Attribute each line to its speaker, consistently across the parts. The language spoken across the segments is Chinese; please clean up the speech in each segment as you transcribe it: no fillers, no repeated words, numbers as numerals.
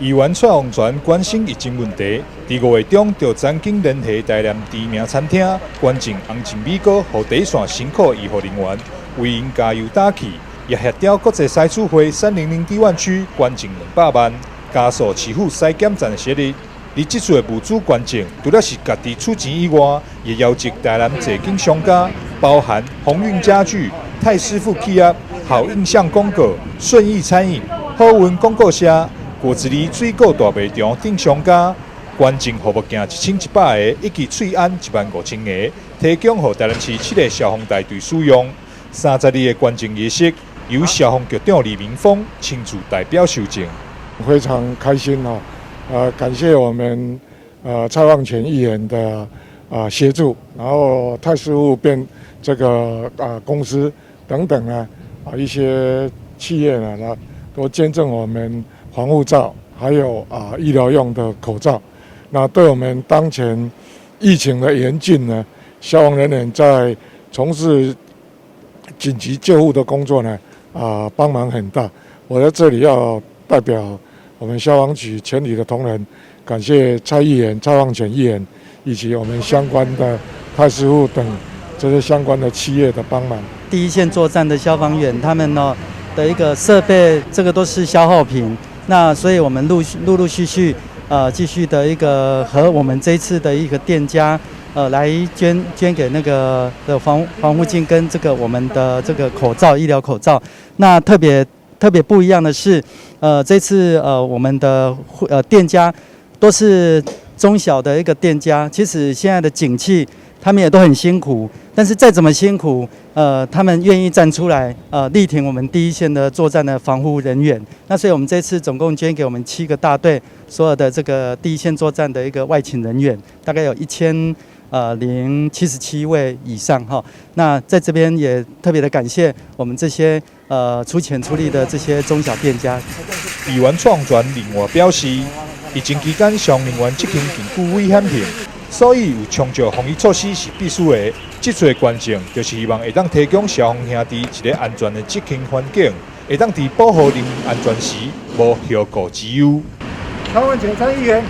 Speaker 1: 议员蔡洪全关心疫情问题，伫5月中就曾经联系台南知名餐厅，捐赠红酱米糕予第一线辛苦医护人员，为因加油打气，也协调国际筛处会300低湾区捐赠200万，加速市府筛检站的设立。而这次的物资捐赠，除了是家己出钱以外，也邀集台南侪间商家，包含鸿运家具、泰师傅企业、好印象公告、顺益餐饮、好运广告社。果子狸水果大卖场等商家捐赠服务件1100个，以及翠安15000个，提供予台南市7个消防大队使用。32个捐赠仪式由消防局长李明峰亲自代表收证。
Speaker 2: 非常开心感谢我们蔡旺全议员的协助，然后泰师傅变这个公司等等呢一些企业呢都捐赠我们防护罩，还有医疗用的口罩。那对我们当前疫情的严峻呢，消防人员在从事紧急救护的工作呢帮忙很大。我在这里要代表我们消防局全体的同仁，感谢蔡议员、蔡旺全议员以及我们相关的泰师傅等这些相关的企业的帮忙。
Speaker 3: 第一线作战的消防员，他们的一个设备，这个都是消耗品。那所以我们陆续继续的一个和我们这一次的一个店家来捐给那个的防护镜跟这个我们的这个口罩医疗口罩。那特别不一样的是，这次我们的店家都是中小的一个店家。其实现在的景气，他们也都很辛苦，但是再怎么辛苦，他们愿意站出来，力挺我们第一线的作战的防护人员。那所以我们这次总共捐给我们7个大队所有的这个第一线作战的一个外勤人员，大概有1077位以上哈。那在这边也特别的感谢我们这些出钱出力的这些中小店家。
Speaker 1: 议员蔡洪全另外表示，疫情期间消防人员执行评估危险性。所以有充足防疫措施是必须的。这次的捐赠就是希望会当提供消防兄弟一个安全的执勤环境，会当在保护人民安全时无后顾之忧。
Speaker 4: 蔡旺全蔡议员，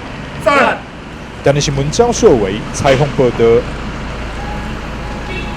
Speaker 4: 赞。
Speaker 1: 台南新闻张硕维采访报道。